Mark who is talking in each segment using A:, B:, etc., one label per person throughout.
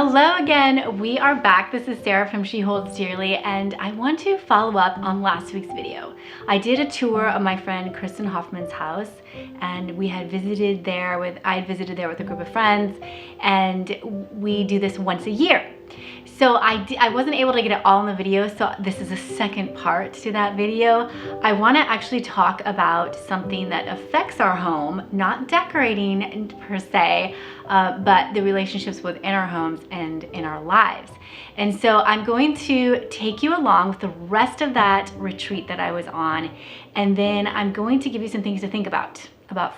A: Hello again, we are back. This is Sarah from She Holds Dearly, and I want to follow up on last week's video. I did a tour of my friend Kristen Hoffman's house, and I had visited there with a group of friends, and we do this once a year. So I wasn't able to get it all in the video, so this is a second part to that video. I want to actually talk about something that affects our home, not decorating per se, but the relationships within our homes and in our lives. And so I'm going to take you along with the rest of that retreat that I was on, and then I'm going to give you some things to think about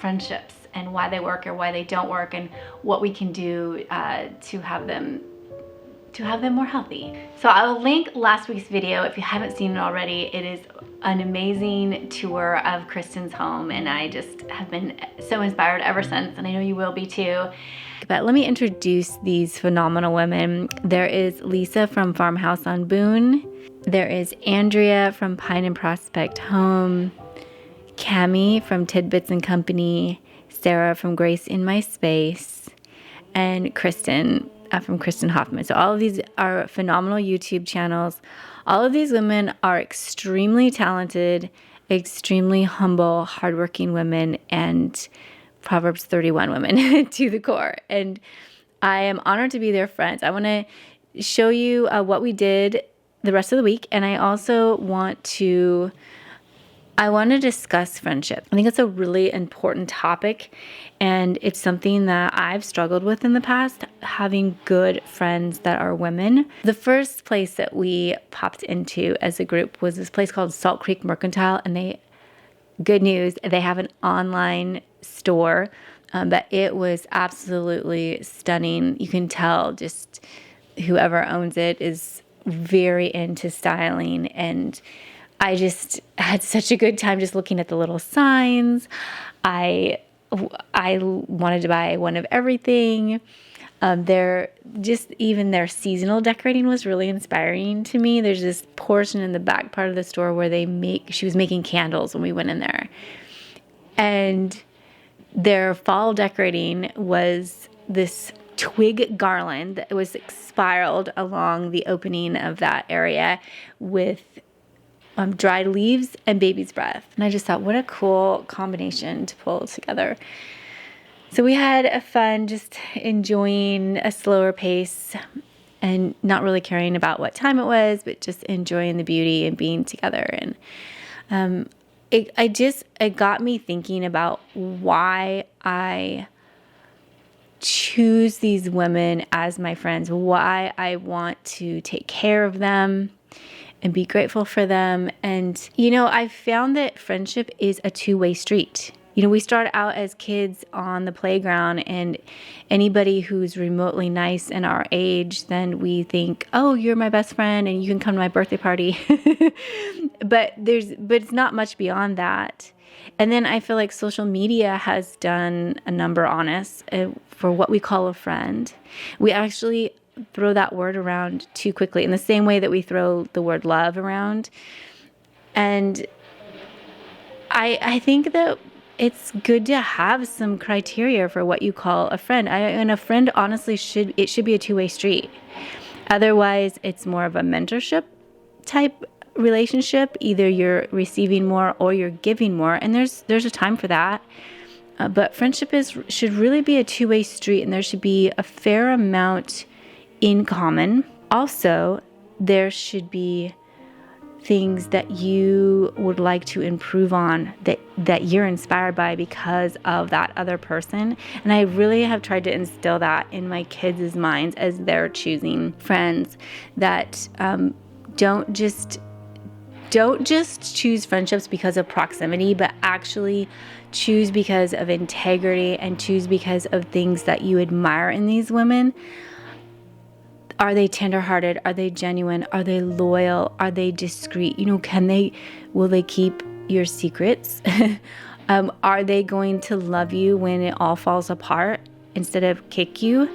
A: friendships and why they work or why they don't work, and what we can do to have them more healthy. So I'll link last week's video if you haven't seen it already. It is an amazing tour of Kristen's home, and I just have been so inspired ever since, and I know you will be too. But let me introduce these phenomenal women. There is Lisa from Farmhouse on Boone. There is Andrea from Pine and Prospect Home. Cami from Tidbits and Company. Sarah from Grace in My Space. And Kristen from Kristen Hoffman. So all of these are phenomenal YouTube channels. All of these women are extremely talented, extremely humble, hardworking women, and Proverbs 31 women to the core. And I am honored to be their friends. I want to show you what we did the rest of the week, and I also want to discuss friendship. I think it's a really important topic, and it's something that I've struggled with in the past, having good friends that are women. The first place that we popped into as a group was this place called Salt Creek Mercantile, and good news, they have an online store, but it was absolutely stunning. You can tell just whoever owns it is very into styling, and I just had such a good time just looking at the little signs. I wanted to buy one of everything. Their seasonal decorating was really inspiring to me. There's this portion in the back part of the store where she was making candles when we went in there. And their fall decorating was this twig garland that was spiraled along the opening of that area with dried leaves and baby's breath. And I just thought, what a cool combination to pull together. So we had a fun, just enjoying a slower pace and not really caring about what time it was, but just enjoying the beauty and being together. And it got me thinking about why I choose these women as my friends, why I want to take care of them and be grateful for them. And, I found that friendship is a two-way street. We start out as kids on the playground, and anybody who's remotely nice in our age, then we think, oh, you're my best friend and you can come to my birthday party. But it's not much beyond that. And then I feel like social media has done a number on us for what we call a friend. We actually throw that word around too quickly, in the same way that we throw the word love around. And I think that it's good to have some criteria for what you call a friend. And a friend, honestly, should be a two-way street. Otherwise, it's more of a mentorship type relationship. Either you're receiving more or you're giving more, and there's a time for that. But friendship should really be a two-way street, and there should be a fair amount in common. Also, there should be things that you would like to improve on, that you're inspired by because of that other person. And I really have tried to instill that in my kids' minds as they're choosing friends, that don't just choose friendships because of proximity, but actually choose because of integrity and choose because of things that you admire in these women. Are they tenderhearted? Are they genuine? Are they loyal? Are they discreet? Will they keep your secrets? Are they going to love you when it all falls apart instead of kick you?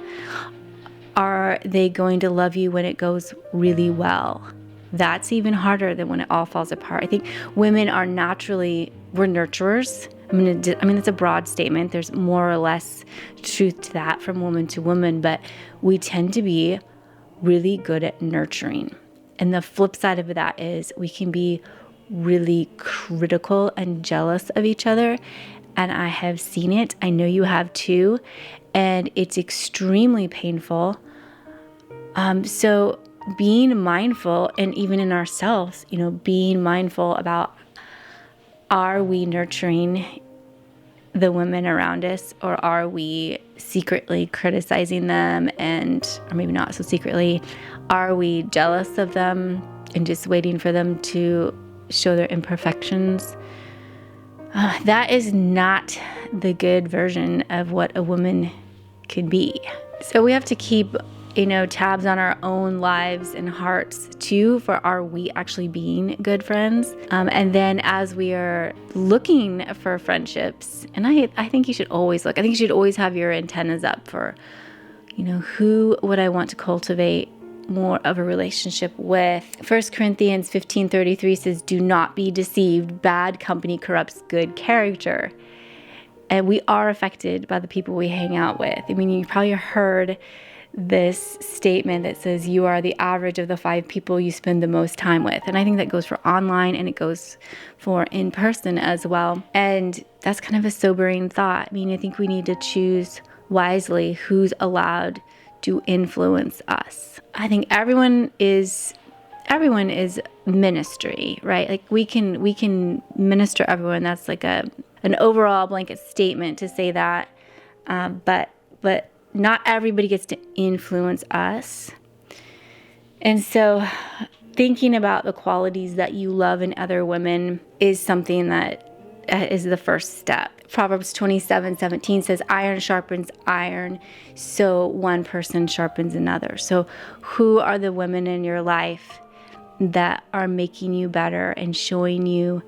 A: Are they going to love you when it goes really well? That's even harder than when it all falls apart. I think women we're nurturers. I mean, it's a broad statement. There's more or less truth to that from woman to woman, but we tend to be really good at nurturing. And the flip side of that is we can be really critical and jealous of each other. And I have seen it. I know you have too. And it's extremely painful. So being mindful, and even in ourselves, being mindful about, are we nurturing the women around us, or are we secretly criticizing them, or maybe not so secretly? Are we jealous of them and just waiting for them to show their imperfections? That is not the good version of what a woman could be. So we have to keep tabs on our own lives and hearts too, for are we actually being good friends? And then as we are looking for friendships, and I think you should always look, I think you should always have your antennas up for, who would I want to cultivate more of a relationship with. 1 Corinthians 15:33 says, "Do not be deceived. Bad company corrupts good character." And we are affected by the people we hang out with. I mean, you probably heard this statement that says you are the average of the 5 people you spend the most time with. And I think that goes for online, and it goes for in person as well. And that's kind of a sobering thought. I mean, I think we need to choose wisely who's allowed to influence us. I think everyone is ministry, right? Like we can minister everyone. That's like an overall blanket statement to say that. But not everybody gets to influence us. And so thinking about the qualities that you love in other women is something that is the first step. Proverbs 27:17 says, "Iron sharpens iron, so one person sharpens another." So who are the women in your life that are making you better and showing you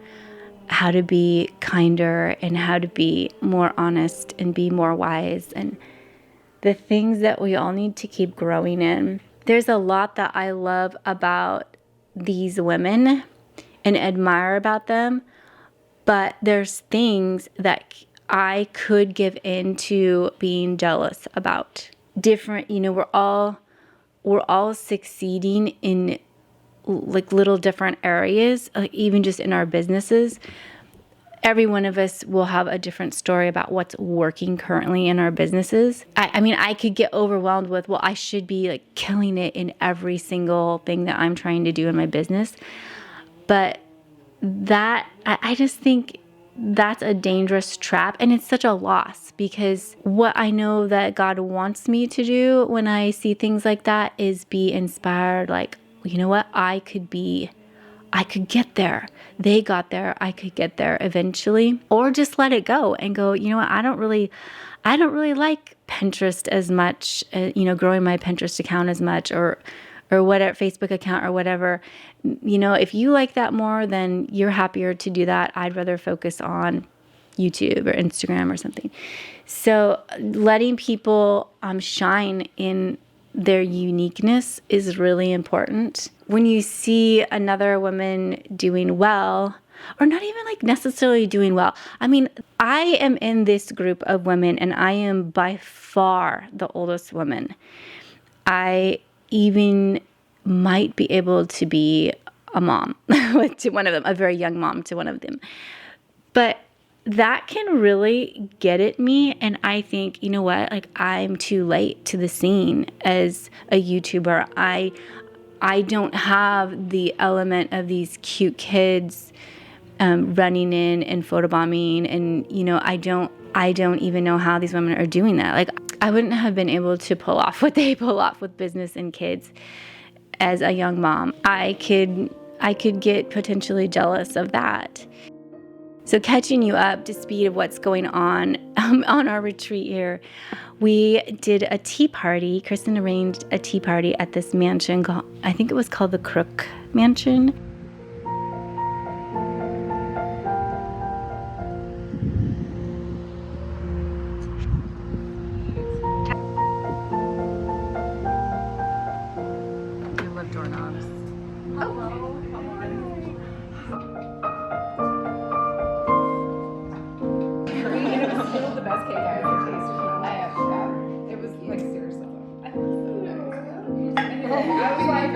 A: how to be kinder and how to be more honest and be more wise, and the things that we all need to keep growing in. There's a lot that I love about these women and admire about them, but there's things that I could give into being jealous about. Different, we're all succeeding in like little different areas, like even just in our businesses. Every one of us will have a different story about what's working currently in our businesses. I mean, I could get overwhelmed with, well, I should be like killing it in every single thing that I'm trying to do in my business. But I just think that's a dangerous trap, and it's such a loss, because what I know that God wants me to do when I see things like that is be inspired, like, you know what, I could get there. They got there. I could get there eventually. Or just let it go and go, you know what, I don't really like Pinterest as much, growing my Pinterest account as much, or whatever, Facebook account or whatever. If you like that more, then you're happier to do that. I'd rather focus on YouTube or Instagram or something. So letting people shine in their uniqueness is really important. When you see another woman doing well, or not even like necessarily doing well. I mean, I am in this group of women, and I am by far the oldest woman. I even might be able to be a mom to one of them, a very young mom to one of them. But that can really get at me, and I think, you know what, like, I'm too late to the scene as a YouTuber. I don't have the element of these cute kids running in and photobombing, and I don't even know how these women are doing that. Like, I wouldn't have been able to pull off what they pull off with business and kids as a young mom. I could get potentially jealous of that. So catching you up to speed of what's going on our retreat here, we did a tea party. Kristen arranged a tea party at this mansion called, I think it was called the Crook Mansion.
B: I love doorknobs. Hello.
C: cheesecake I ever tasted. It was like seriously. I was like,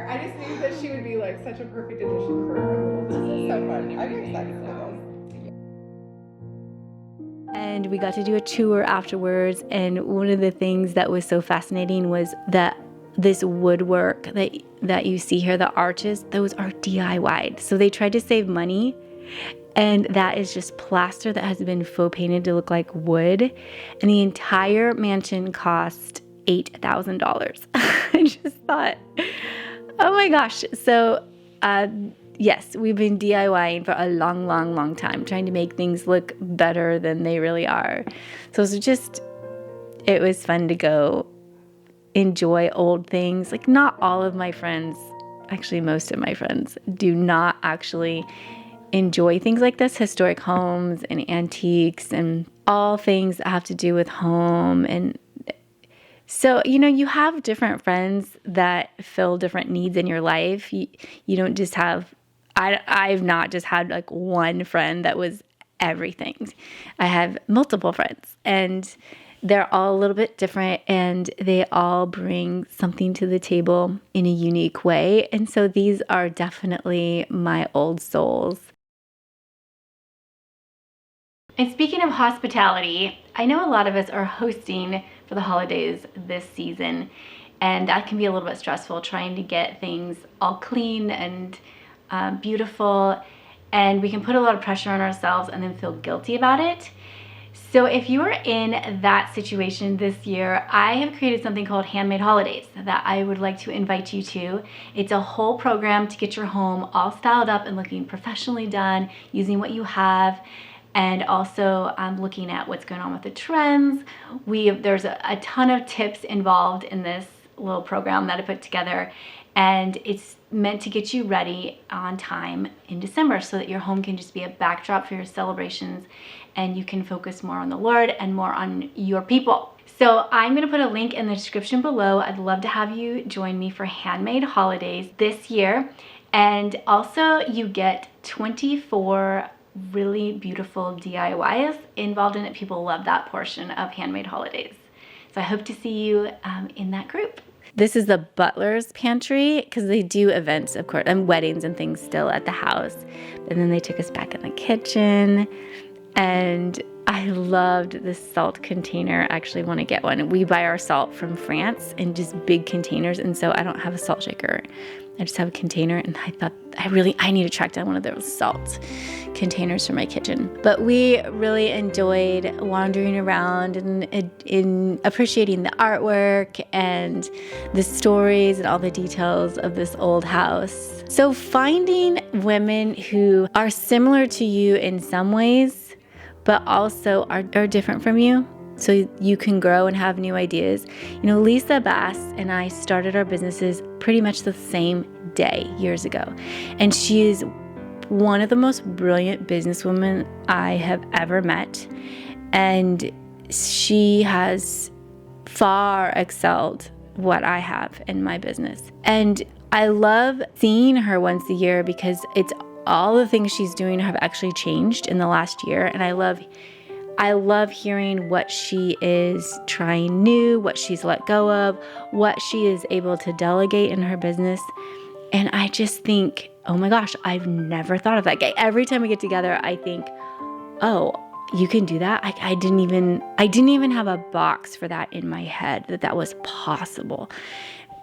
C: I just knew that she would be like such a perfect addition for our little. This is so fun. I'm excited for this.
A: And we got to do a tour afterwards, and one of the things that was so fascinating was that this woodwork that you see here, the arches, those are DIY'd. So they tried to save money, and that is just plaster that has been faux painted to look like wood. And the entire mansion cost $8,000. I just thought, oh my gosh. So yes, we've been DIYing for a long time, trying to make things look better than they really are. So it was fun to go enjoy old things. Like, not all of my friends, actually most of my friends, do not actually enjoy things like this, historic homes and antiques and all things that have to do with home. And so, you have different friends that fill different needs in your life. You don't just have, I've not just had like one friend that was everything. I have multiple friends, and they're all a little bit different, and they all bring something to the table in a unique way. And so these are definitely my old souls. And speaking of hospitality, I know a lot of us are hosting for the holidays this season, and that can be a little bit stressful, trying to get things all clean and beautiful, and we can put a lot of pressure on ourselves and then feel guilty about it. So if you are in that situation this year, I have created something called Handmade Holidays that I would like to invite you to. It's a whole program to get your home all styled up and looking professionally done, using what you have, and also looking at what's going on with the trends. There's a ton of tips involved in this little program that I put together, and it's meant to get you ready on time in December so that your home can just be a backdrop for your celebrations, and you can focus more on the Lord and more on your people. So I'm gonna put a link in the description below. I'd love to have you join me for Handmade Holidays this year. And also you get 24 really beautiful DIYs involved in it. People love that portion of Handmade Holidays. So I hope to see you in that group. This is the butler's pantry, because they do events, of course, and weddings and things still at the house. And then they took us back in the kitchen, and I loved this salt container. I actually want to get one. We buy our salt from France in just big containers, and so I don't have a salt shaker. I just have a container, and I thought I need to track down one of those salt containers for my kitchen. But we really enjoyed wandering around and in appreciating the artwork and the stories and all the details of this old house. So finding women who are similar to you in some ways, but also are different from you, so you can grow and have new ideas. Lisa Bass and I started our businesses pretty much the same day years ago. And she is one of the most brilliant businesswomen I have ever met. And she has far excelled what I have in my business. And I love seeing her once a year, because it's all the things she's doing have actually changed in the last year. And I love hearing what she is trying new, what she's let go of, what she is able to delegate in her business. And I just think, oh my gosh, I've never thought of that. Every time we get together, I think, oh, you can do that? I didn't even have a box for that in my head, that was possible.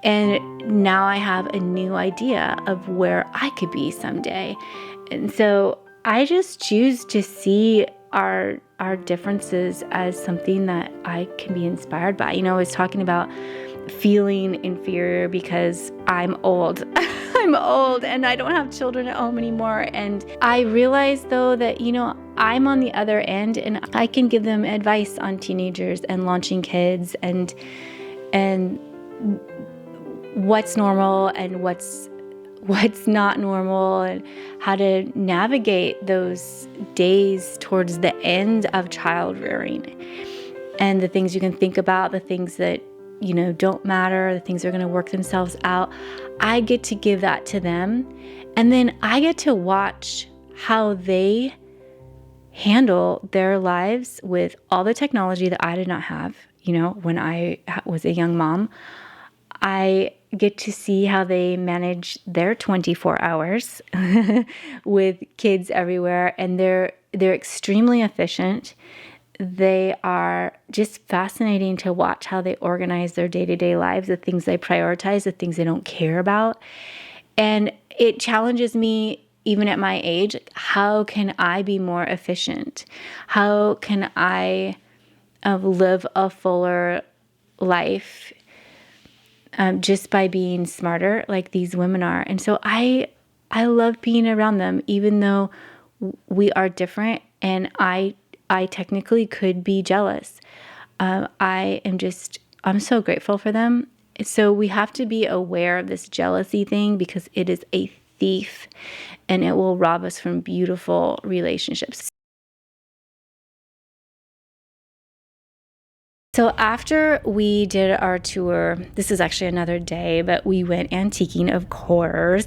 A: And now I have a new idea of where I could be someday. And so I just choose to see our differences as something that I can be inspired by. I was talking about feeling inferior because I'm old. I'm old and I don't have children at home anymore. And I realize though that, I'm on the other end, and I can give them advice on teenagers and launching kids and what's normal and what's not normal, and how to navigate those days towards the end of child rearing, and the things you can think about, the things that don't matter, the things that are going to work themselves out. I get to give that to them, and then I get to watch how they handle their lives with all the technology that I did not have. When I was a young mom, I get to see how they manage their 24 hours with kids everywhere, and they're extremely efficient. They are just fascinating to watch how they organize their day-to-day lives, the things they prioritize, the things they don't care about. And it challenges me even at my age. How can I be more efficient? How can I live a fuller life just by being smarter like these women are? And so I love being around them, even though we are different, and I technically could be jealous. I'm so grateful for them. So we have to be aware of this jealousy thing, because it is a thief and it will rob us from beautiful relationships. So after we did our tour, this is actually another day, but we went antiquing, of course.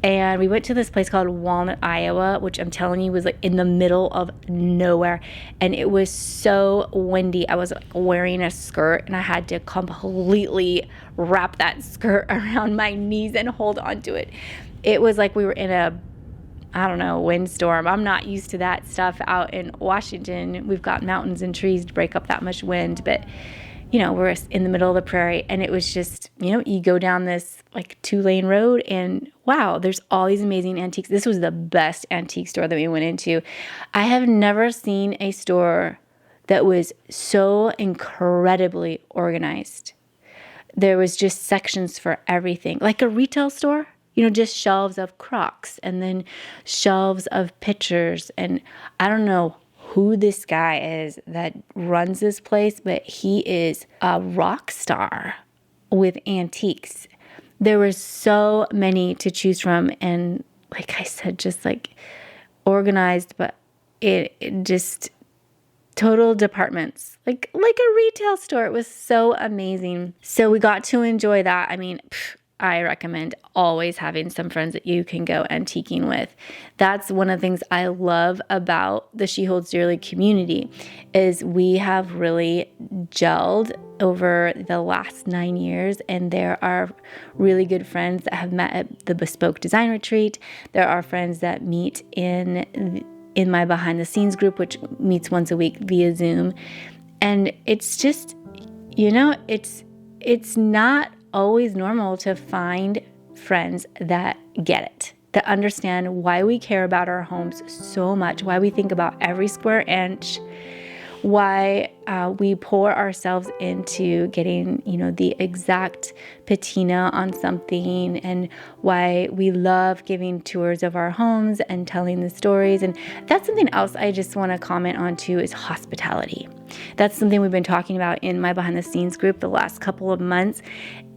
A: And we went to this place called Walnut, Iowa, which I'm telling you was like in the middle of nowhere. And it was so windy. I was like wearing a skirt, and I had to completely wrap that skirt around my knees and hold on to it. It was like we were in a, I don't know, windstorm. I'm not used to that stuff out in Washington. We've got mountains and trees to break up that much wind, but we're in the middle of the prairie, and it was just, you go down this like 2-lane road, and wow, there's all these amazing antiques. This was the best antique store that we went into. I have never seen a store that was so incredibly organized. There was just sections for everything, like a retail store. Just shelves of Crocs, and then shelves of pictures. And I don't know who this guy is that runs this place, but he is a rock star with antiques. There were so many to choose from, and like I said, just like organized, but it just total departments, like a retail store. It was so amazing. So we got to enjoy that. I mean, I recommend always having some friends that you can go antiquing with. That's one of the things I love about the She Holds Dearly community, is we have really gelled over the last 9 years, and there are really good friends that have met at the Bespoke Design Retreat. There are friends that meet in my behind the scenes group, which meets once a week via Zoom. And it's just, it's not always normal to find friends that get it, that understand why we care about our homes so much, why we think about every square inch, why we pour ourselves into getting, the exact patina on something, and why we love giving tours of our homes and telling the stories. And that's something else I just want to comment on too, is hospitality. That's something we've been talking about in my behind the scenes group the last couple of months.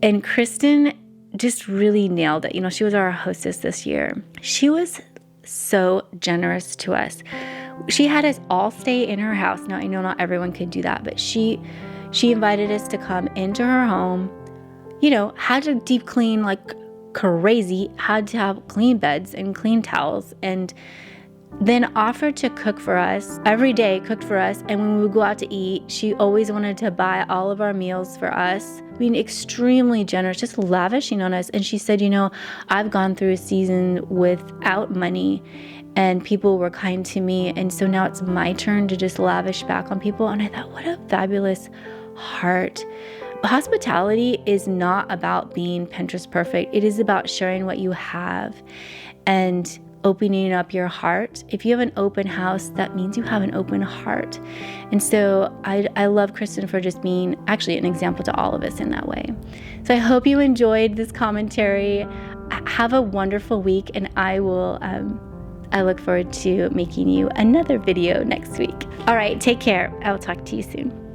A: And Kristen just really nailed it. She was our hostess this year. She was so generous to us. She had us all stay in her house. Now, I know not everyone could do that, but she invited us to come into her home, had to deep clean like crazy, had to have clean beds and clean towels, and then offered to cook for us every day, cooked for us. And when we would go out to eat, she always wanted to buy all of our meals for us. Extremely generous, just lavishing on us. And she said, I've gone through a season without money, and people were kind to me, and so now it's my turn to just lavish back on people. And I thought, what a fabulous heart. Hospitality is not about being Pinterest perfect. It is about sharing what you have and opening up your heart. If you have an open house, that means you have an open heart. And so I love Kristen for just being actually an example to all of us in that way. So I hope you enjoyed this commentary. Have a wonderful week, and I look forward to making you another video next week. All right, take care. I'll talk to you soon.